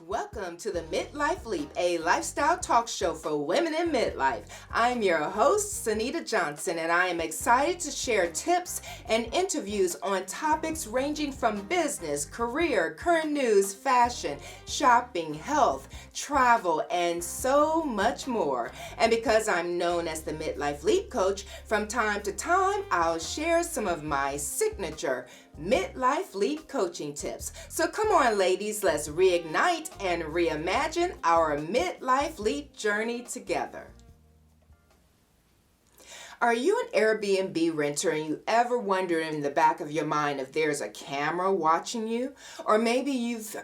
Welcome to the Midlife Leap, a lifestyle talk show for women in midlife. I'm your host, Sunita Johnson, and I am excited to share tips and interviews on topics ranging from business, career, current news, fashion, shopping, health, travel, and so much more. And because I'm known as the Midlife Leap Coach, from time to time, I'll share some of my signature Midlife Leap coaching tips. So come on, ladies, let's reignite and reimagine our Midlife Leap journey together. Are you an Airbnb renter and you ever wonder in the back of your mind if there's a camera watching you? Or maybe you've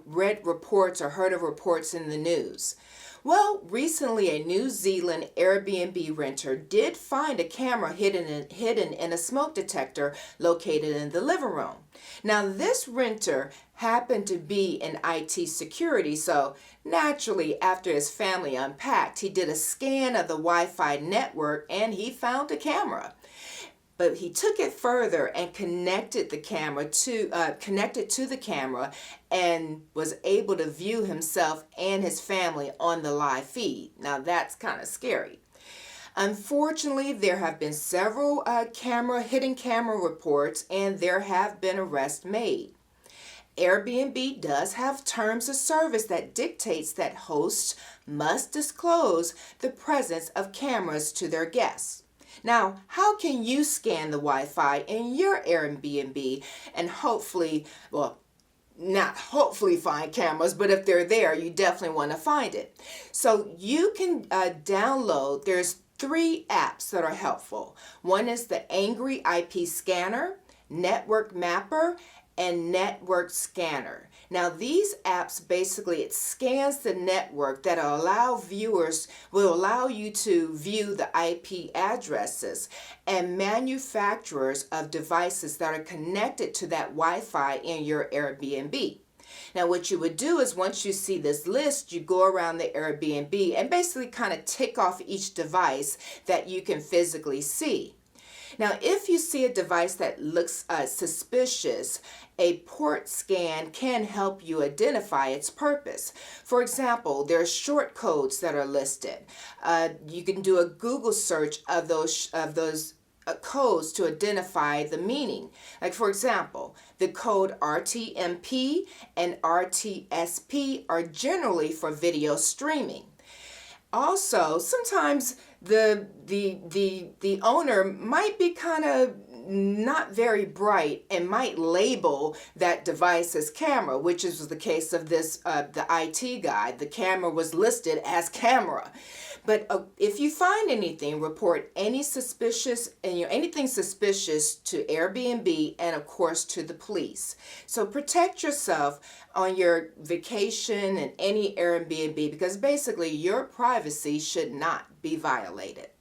read reports or heard of reports in the news. Well, recently a New Zealand Airbnb renter did find a camera hidden in a smoke detector located in the living room. Now, this renter happened to be in IT security, so naturally, after his family unpacked, he did a scan of the Wi-Fi network and he found a camera. But he took it further and connected to the camera and was able to view himself and his family on the live feed. Now that's kind of scary. Unfortunately, there have been several hidden camera reports and there have been arrests made. Airbnb does have terms of service that dictates that hosts must disclose the presence of cameras to their guests. Now, how can you scan the Wi-Fi in your Airbnb and not hopefully find cameras, but if they're there, you definitely want to find it. So you can download, there's 3 apps that are helpful. One is the Angry IP Scanner, Network Mapper, and Network Scanner. Now these apps basically, it scans the network that will allow you to view the IP addresses and manufacturers of devices that are connected to that Wi-Fi in your Airbnb. Now what you would do is once you see this list, you go around the Airbnb and basically kind of tick off each device that you can physically see. Now, if you see a device that looks suspicious, a port scan can help you identify its purpose. For example, there are short codes that are listed. You can do a Google search of those codes to identify the meaning. Like for example, the code RTMP and RTSP are generally for video streaming. Also, sometimes the owner might be kind of not very bright and might label that device as camera, which is the case of this the IT guy. The camera was listed as camera. But if you find anything, report anything suspicious to Airbnb and of course to the police. So protect yourself on your vacation and any Airbnb because basically your privacy should not be violated.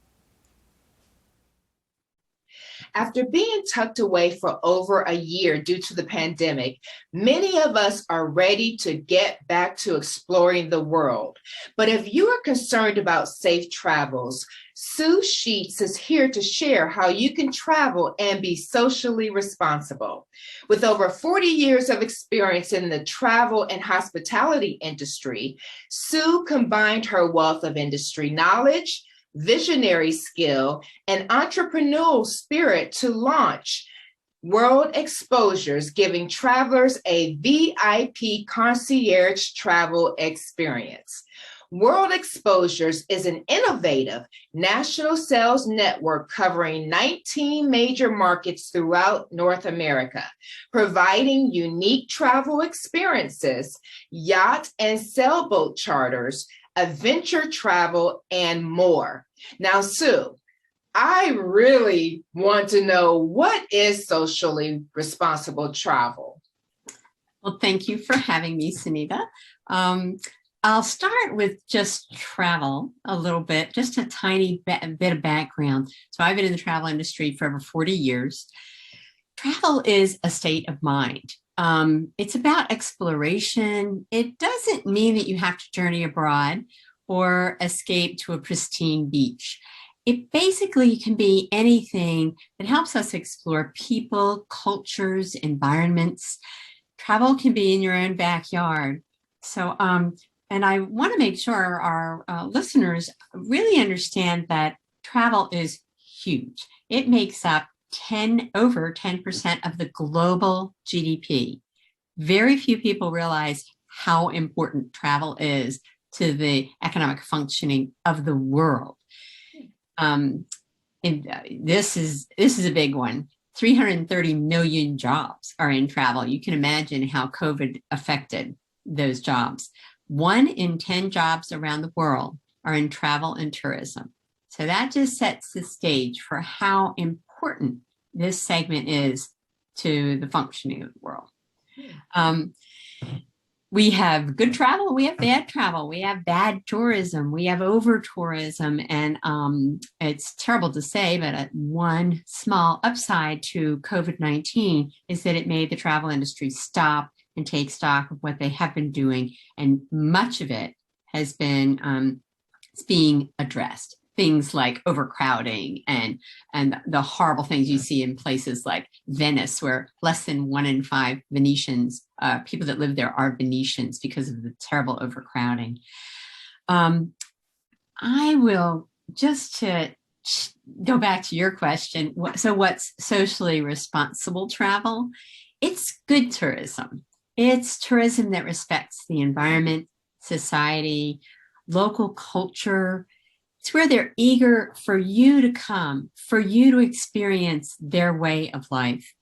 After being tucked away for over a year due to the pandemic, many of us are ready to get back to exploring the world. But if you are concerned about safe travels, Sheats is here to share how you can travel and be socially responsible. With over 40 years of experience in the travel and hospitality industry, Sue combined her wealth of industry knowledge, visionary skill, and entrepreneurial spirit to launch World Exposures, giving travelers a VIP concierge travel experience. World Exposures is an innovative national sales network covering 19 major markets throughout North America, providing unique travel experiences, yacht and sailboat charters, adventure travel, and more. Now, Sue, I really want to know, what is socially responsible travel? Well, thank you for having me, Sunita. I'll start with just travel a little bit, just a tiny bit of background. So I've been in the travel industry for over 40 years. Travel is a state of mind. It's about exploration. It doesn't mean that you have to journey abroad or escape to a pristine beach. It basically can be anything that helps us explore people, cultures, environments. Travel can be in your own backyard. So, and I want to make sure our listeners really understand that travel is huge. It makes up over 10% of the global GDP. Very few people realize how important travel is to the economic functioning of the world. And this is a big one. 330 million jobs are in travel. You can imagine how COVID affected those jobs. 1 in 10 jobs around the world are in travel and tourism. So that just sets the stage for how important this segment is to the functioning of the world. We have good travel, we have bad travel, we have bad tourism, we have over tourism, and it's terrible to say, but one small upside to COVID-19 is that it made the travel industry stop and take stock of what they have been doing, and much of it has been it's being addressed. Things like overcrowding and the horrible things you see in places like Venice, where less than 1 in 5 Venetians, people that live there, are Venetians because of the terrible overcrowding. I will, just to go back to your question. So what's socially responsible travel? It's good tourism. It's tourism that respects the environment, society, local culture. It's where they're eager for you to come, for you to experience their way of life.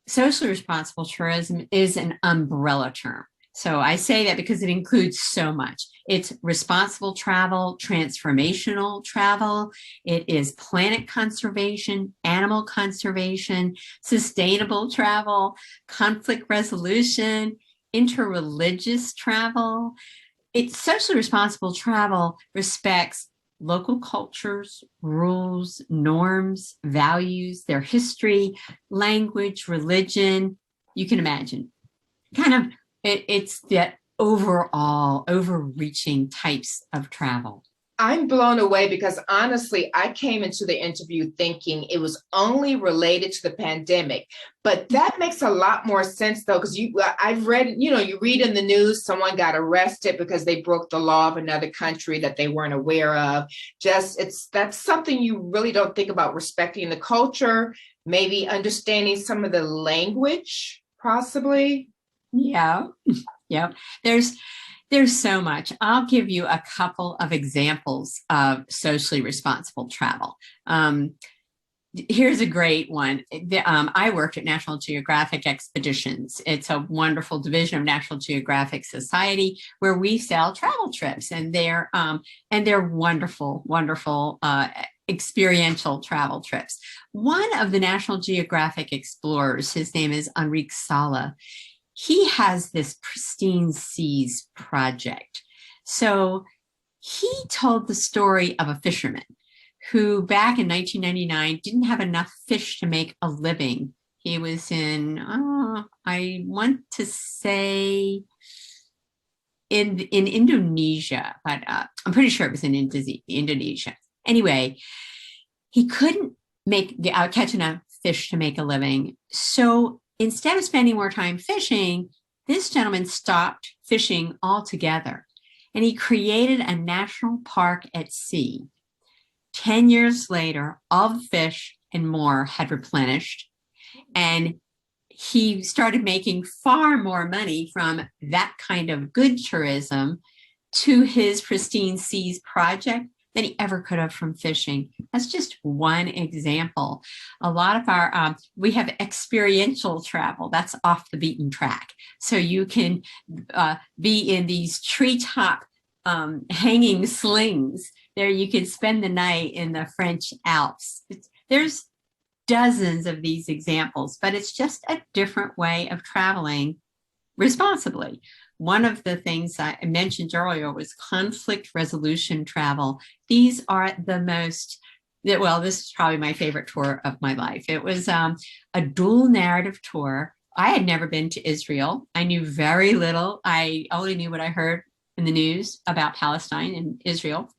Socially responsible tourism is an umbrella term. So I say that because it includes so much. It's responsible travel, transformational travel. It is planet conservation, animal conservation, sustainable travel, conflict resolution, interreligious travel. It's socially responsible travel respects local cultures, rules, norms, values, their history, language, religion. You can imagine. Kind of, it's that overall, overreaching types of travel. I'm blown away because honestly, I came into the interview thinking it was only related to the pandemic, but that makes a lot more sense though, because I've read, you read in the news, someone got arrested because they broke the law of another country that they weren't aware of. That's something you really don't think about, respecting the culture, maybe understanding some of the language, possibly. Yeah. Yeah. There's so much. I'll give you a couple of examples of socially responsible travel. Here's a great one. I worked at National Geographic Expeditions. It's a wonderful division of National Geographic Society where we sell travel trips, and they're wonderful, wonderful experiential travel trips. One of the National Geographic explorers, his name is Enrique Sala. He has this pristine seas project. So he told the story of a fisherman who back in 1999 didn't have enough fish to make a living. He was in, I want to say in Indonesia, but I'm pretty sure it was in Indonesia. Anyway, he couldn't catch enough fish to make a living. So instead of spending more time fishing, this gentleman stopped fishing altogether, and he created a national park at sea. 10 years later, all the fish and more had replenished, and he started making far more money from that kind of good tourism to his pristine seas project than he ever could have from fishing. That's just one example. A lot of our, we have experiential travel. That's off the beaten track. So you can be in these treetop hanging slings. There you can spend the night in the French Alps. There's dozens of these examples, but it's just a different way of traveling responsibly. One of the things I mentioned earlier was conflict resolution travel. These are this is probably my favorite tour of my life. It was a dual narrative tour. I had never been to Israel. I knew very little. I only knew what I heard in the news about Palestine and Israel.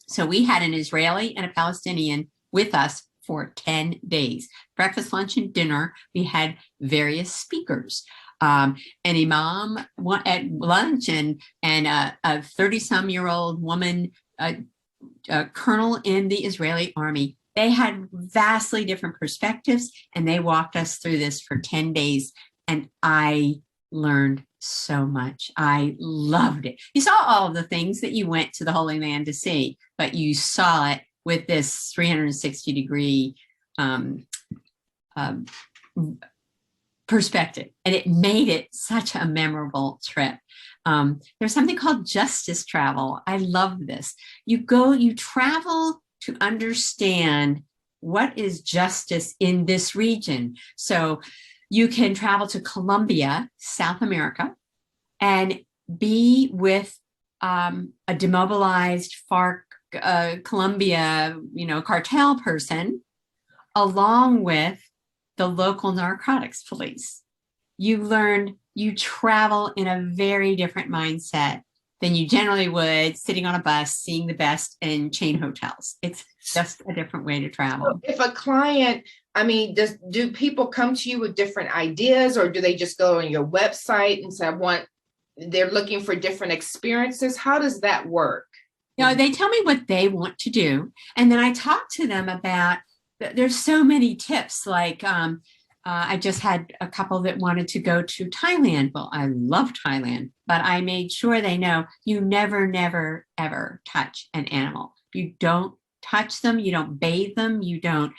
So we had an Israeli and a Palestinian with us for 10 days. Breakfast, lunch, and dinner. We had various speakers. an imam at lunch, and a 30-some-year-old woman, a colonel in the Israeli army. They had vastly different perspectives, and they walked us through this for 10 days, and I learned so much. I loved it. You saw all of the things that you went to the Holy Land to see, but you saw it with this 360-degree perspective, and it made it such a memorable trip. There's something called justice travel. I love this. You travel to understand what is justice in this region. So you can travel to Colombia, South America, and be with a demobilized FARC Colombia, cartel person, along with the local narcotics police. You travel in a very different mindset than you generally would sitting on a bus, seeing the best in chain hotels. It's just a different way to travel. If a client, do people come to you with different ideas, or do they just go on your website and say, they're looking for different experiences? How does that work? They tell me what they want to do. And then I talk to them about, there's so many tips. Like I just had a couple that wanted to go to Thailand. Well, I love Thailand, but I made sure they know you never, ever touch an animal. You don't touch them. You don't bathe them. You don't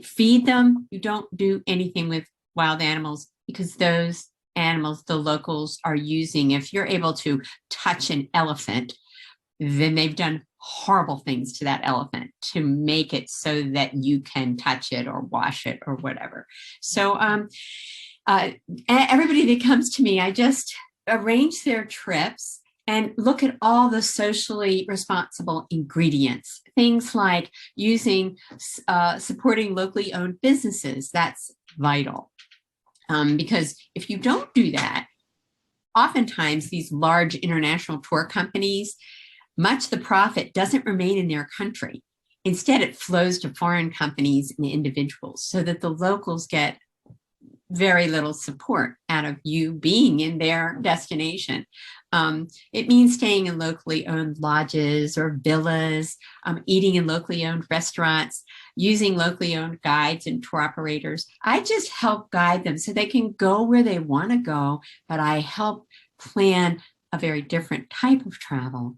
feed them. You don't do anything with wild animals, because those animals the locals are using. If you're able to touch an elephant, then they've done horrible things to that elephant to make it so that you can touch it or wash it or whatever. So everybody that comes to me, I just arrange their trips and look at all the socially responsible ingredients. Things like supporting locally owned businesses. That's vital. Because if you don't do that, oftentimes these large international tour companies, much of the profit doesn't remain in their country. Instead, it flows to foreign companies and individuals, so that the locals get very little support out of you being in their destination. It means staying in locally owned lodges or villas, eating in locally owned restaurants, using locally owned guides and tour operators. I just help guide them so they can go where they want to go, but I help plan a very different type of travel.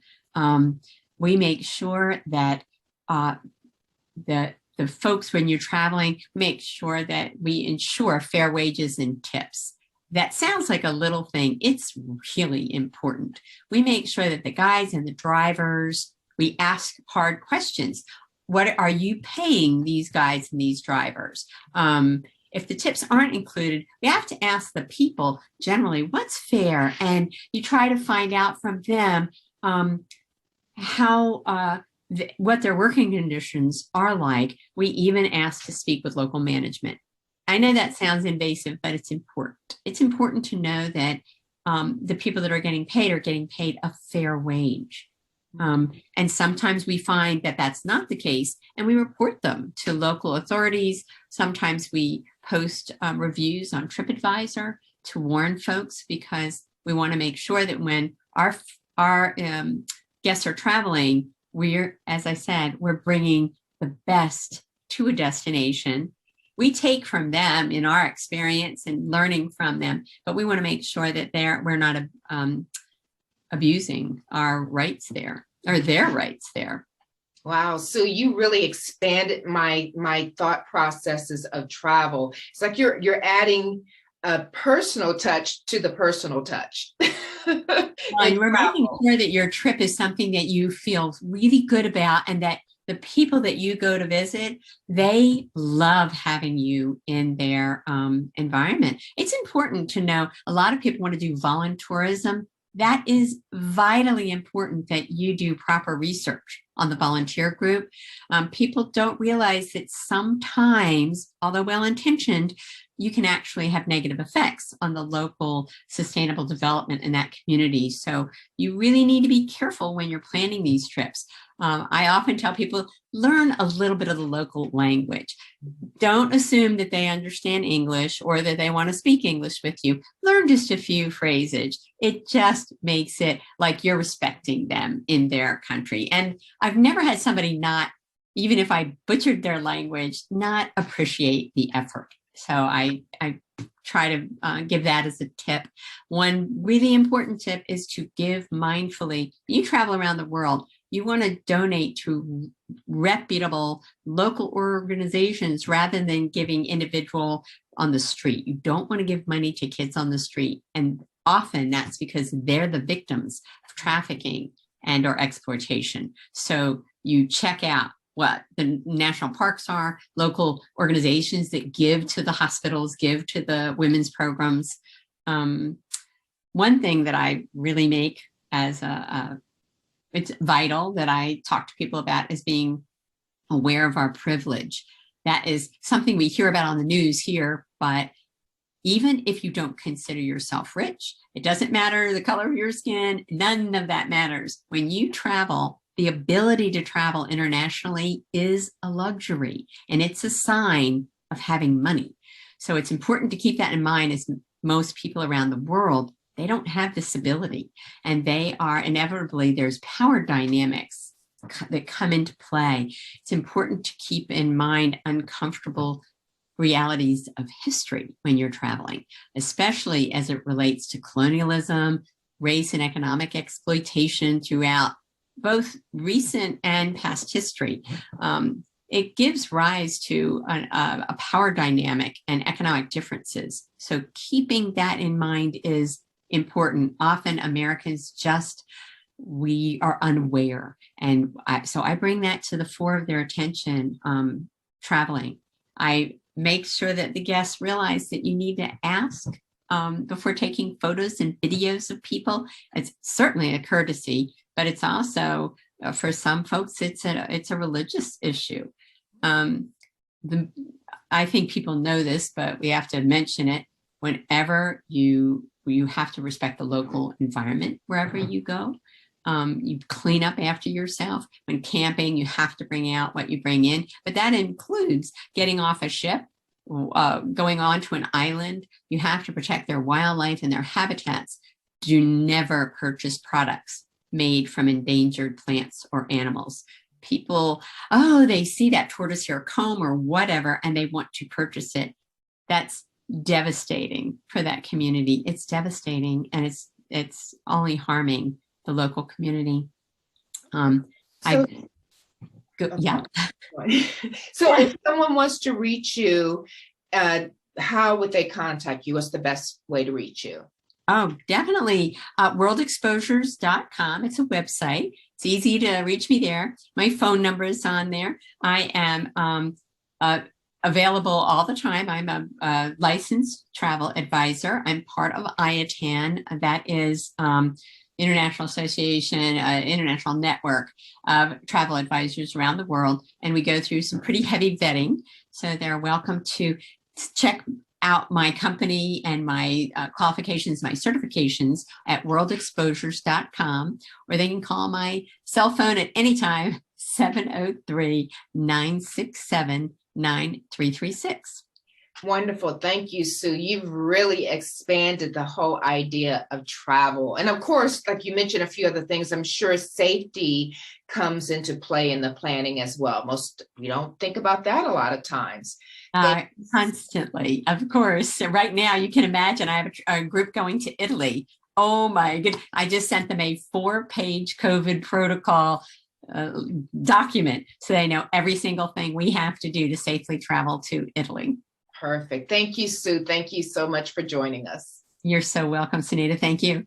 We make sure that the folks, when you're traveling, make sure that we ensure fair wages and tips. That sounds like a little thing. It's really important. We make sure that the guides and the drivers, we ask hard questions. What are you paying these guides and these drivers? If the tips aren't included, we have to ask the people generally what's fair, and you try to find out from them what their working conditions are like. We even ask to speak with local management. I know that sounds invasive, but it's important. It's important to know that the people that are getting paid a fair wage. And sometimes we find that that's not the case, and we report them to local authorities. Sometimes we post reviews on TripAdvisor to warn folks, because we want to make sure that when our guests are traveling, as I said, we're bringing the best to a destination. We take from them in our experience and learning from them, but we want to make sure that we're not abusing our rights there, or their rights there. Wow. So you really expanded my thought processes of travel. It's like you're adding a personal touch to the personal touch. And we're making sure that your trip is something that you feel really good about, and that the people that you go to visit, they love having you in their environment. It's important to know, a lot of people want to do voluntourism. That is vitally important, that you do proper research on the volunteer group. People don't realize that sometimes, although well-intentioned, you can actually have negative effects on the local sustainable development in that community. So you really need to be careful when you're planning these trips. I often tell people, learn a little bit of the local language. Don't assume that they understand English or that they want to speak English with you. Learn just a few phrases. It just makes it like you're respecting them in their country. And I've never had somebody not, even if I butchered their language, not appreciate the effort. So I try to give that as a tip. One really important tip is to give mindfully. You travel around the world, you want to donate to reputable local organizations rather than giving individual on the street. You don't want to give money to kids on the street. And often that's because they're the victims of trafficking and or exploitation. So you check out what the national parks are, local organizations that give to the hospitals, give to the women's programs. One thing that I really make as it's vital that I talk to people about is being aware of our privilege. That is something we hear about on the news here, but even if you don't consider yourself rich, it doesn't matter the color of your skin, none of that matters. When you travel, the ability to travel internationally is a luxury, and it's a sign of having money. So it's important to keep that in mind, as most people around the world, they don't have this ability, and they are inevitably, there's power dynamics that come into play. It's important to keep in mind uncomfortable realities of history when you're traveling, especially as it relates to colonialism, race and economic exploitation throughout both recent and past history. It gives rise to a power dynamic and economic differences. So keeping that in mind is important. Often Americans we are unaware. And so I bring that to the fore of their attention traveling. I make sure that the guests realize that you need to ask before taking photos and videos of people. It's certainly a courtesy, but it's also, for some folks, it's a religious issue. I think people know this, but we have to mention it. Whenever you have to respect the local environment wherever you go. You clean up after yourself. When camping, you have to bring out what you bring in, but that includes getting off a ship, going on to an island. You have to protect their wildlife and their habitats. Do never purchase products made from endangered plants or animals. People, they see that tortoise hair comb or whatever, and they want to purchase it. That's devastating for that community. It's devastating, and it's only harming the local community. Yeah. So if someone wants to reach you, how would they contact you? What's the best way to reach you? Oh, definitely. Worldexposures.com. It's a website. It's easy to reach me there. My phone number is on there. I am available all the time. I'm a licensed travel advisor. I'm part of IATAN. That is International Association, international network of travel advisors around the world. And we go through some pretty heavy vetting. So they're welcome to check out my company and my qualifications, my certifications at worldexposures.com, or they can call my cell phone at any time, 703-967-9336. Wonderful. Thank you, Sue. You've really expanded the whole idea of travel. And of course, like you mentioned a few other things, I'm sure safety comes into play in the planning as well. We don't think about that a lot of times. Constantly, of course. So right now, you can imagine I have a group going to Italy. Oh my goodness. I just sent them a 4-page COVID protocol document, so they know every single thing we have to do to safely travel to Italy. Perfect. Thank you, Sue. Thank you so much for joining us. You're so welcome, Sunita. Thank you.